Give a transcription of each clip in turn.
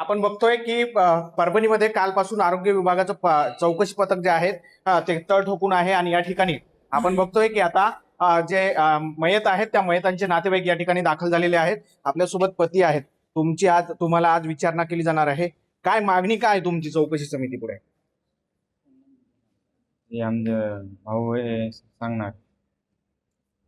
आपण बघतोय की परभणीमध्ये कालपासून आरोग्य विभागाचं चौकशी पथक जे आहे ते तळ ठोकून आहे आणि या ठिकाणी आपण बघतोय की आता जे मयत आहेत त्या मयतांचे नातेवाईक या ठिकाणी दाखल झालेले आहेत. आपल्यासोबत पती आहेत. तुम्हाला आज विचारणा केली जाणार आहे. काय मागणी काय आहे तुमची चौकशी समिती पुढे? हे आमचं भाऊ हे सांगणार.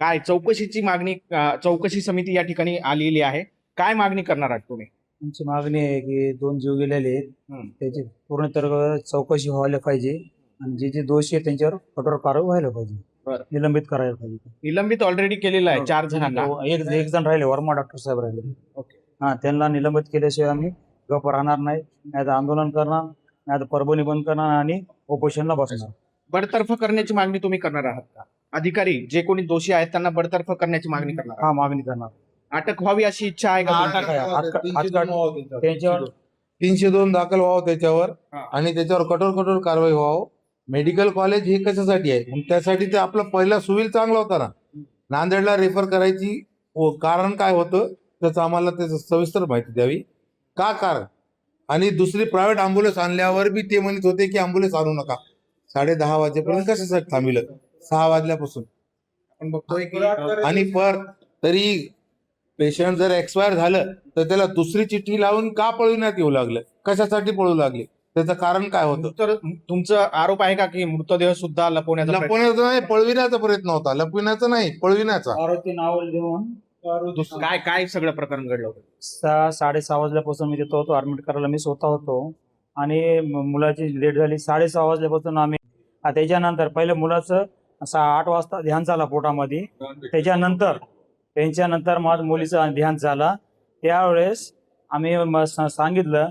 काय चौकशीची मागणी चौकशी समिती या ठिकाणी आलेली आहे. काय मागणी करणार आहात तुम्ही? आमची मागणी आहे की 2 जीव गेलेले आहेत त्याची पूर्ण तर चौकशी व्हायला पाहिजे आणि जे जे दोषी आहेत त्यांच्यावर कठोर कारवाई व्हायला पाहिजे. बरं. निलंबित करायला पाहिजे. निलंबित ऑलरेडी केलेलं आहे 4 जणांना. एक जण राहिले, वर्मा डॉक्टर साहेब राहिले. ओके. त्यांना निलंबित केल्याशिवाय आम्ही गप्प राहणार नाही. नाही तर आंदोलन करणार, नाही तर परभणी बंद करणार आणि उपोषणला बसणार. बडतर्फ करण्याची मागणी तुम्ही करणार आहात का? अधिकारी जे कोणी दोषी आहेत त्यांना बडतर्फ करण्याची मागणी करणार आहात? मागणी करणार. अटक व्हावी अशी इच्छा आहे का तुमची? त्यांच्यावर 302 दाखल व्हावं त्याच्यावर हा. आणि त्याच्यावर कठोर कारवाई व्हावं. मेडिकल कॉलेज हे कशासाठी आहे? मग त्यासाठी ते आपला पहिला सुविल चांगला होता ना. नांदेडला रेफर करायची कारण काय होतं त्याचं आम्हाला त्याचं सविस्तर माहिती द्यावी. का कारण? आणि दुसरी प्रायव्हेट अँब्युलन्स आणल्यावर बी ते म्हणत होते की अँब्युलन्स आणू नका. 10:30 वाजेपर्यंत कशासाठी थांबिलं? 6 वाजल्यापासून. आपण बघतोय की आणि तरी पेशंट जर एक्सपायर झालं तर त्याला दुसरी चिठ्ठी लावून का पळविण्यात येऊ लागलं? कशासाठी पळू लागले? त्याचं कारण काय होतं? तर तुमचा आरोप आहे का की मृतदेह सुद्धा लपवण्याचा प्रयत्न- लपवण्याचा नाही, पळविण्याचा प्रयत्न होता. लपविण्याचा नाही, पळविण्याचा. आरोपी नाव देऊन काय काय सगळं प्रकरण घडलं होतं? 6:30 वाजल्यापासून मी तिथं होतो. ऍडमिट करायला मी स्वतः होतो आणि मुलाची लेट झाली. 6:30 वाजल्यापासून आम्ही त्याच्यानंतर पहिले मुलाचं 8 वाजता ध्यान झाला पोटामध्ये. त्यांच्यानंतर माझ्या मुलीचा ध्यान झाला. त्यावेळेस आम्ही सांगितलं,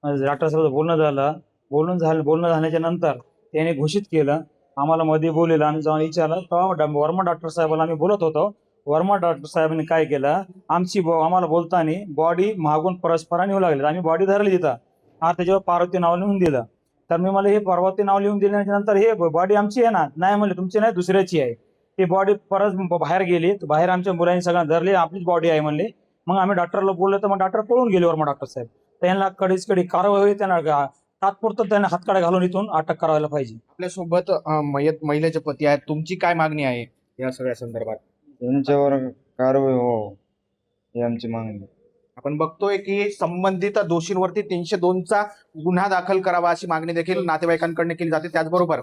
डॉक्टर साहेब बोलणं झाल्याच्या नंतर त्याने घोषित केलं. आम्हाला मध्ये बोललेलं आणि जेव्हा विचारलं तेव्हा वर्मा डॉक्टर साहेबाला आम्ही बोलत होतो. वर्मा डॉक्टर साहेबांनी काय केलं, आम्हाला बोलताना बॉडी मागून परस्परांनी येऊ लागले. आम्ही बॉडी धरली तिथं. त्याच्यावर पार्वती नाव लिहून दिलं. तर मी मला हे पार्वती नाव लिहून दिल्याच्या नंतर हे बॉडी आमची आहे ना? नाही म्हणले, तुमची नाही दुसऱ्याची आहे. ती बॉडी परत बाहेर गेली. बाहेर आमच्या मुलांनी सगळ्यांना धरले, आपलीच बॉडी आहे म्हणले. मग आम्ही डॉक्टरला बोललो तर मग डॉक्टर पळून गेले. वर्मा डॉक्टर साहेब त्यांना कडी कारवाई होईल. त्यांना तात्पुरतं त्यांना हातकडे घालून इथून अटक करायला पाहिजे. आपल्यासोबत महिलेचे पती आहेत. तुमची काय मागणी आहे या सगळ्या संदर्भात? त्यांच्यावर कारवाई हो ही आमची मागणी. आपण बघतोय की संबंधित दोषींवरती 302चा गुन्हा दाखल करावा अशी मागणी देखील नातेवाईकांकडून केली जाते. त्याचबरोबर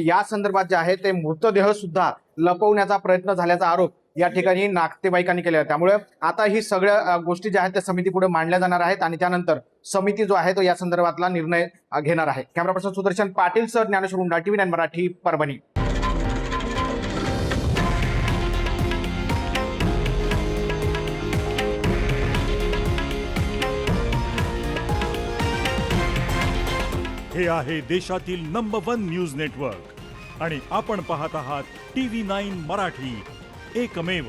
या संदर्भात जे आहे ते मृतदेह सुद्धा लपवण्याचा प्रयत्न झाल्याचा आरोप या ठिकाणी नातेवाईकांनी केला. त्यामुळे आता ही सगळ्या गोष्टी ज्या आहेत त्या समितीपुढे मांडल्या जाणार आहेत आणि त्यानंतर समिती जो आहे तो या संदर्भातला निर्णय घेणार आहे. Camera person Sudarshan Patil sir, Dnyaneshwar उंडा, TV9 मराठी, परभणी. हे आहे देशातील नंबर 1 न्यूज नेटवर्क आणि आपण पाहत आहात TV9 मराठी, एकमेव.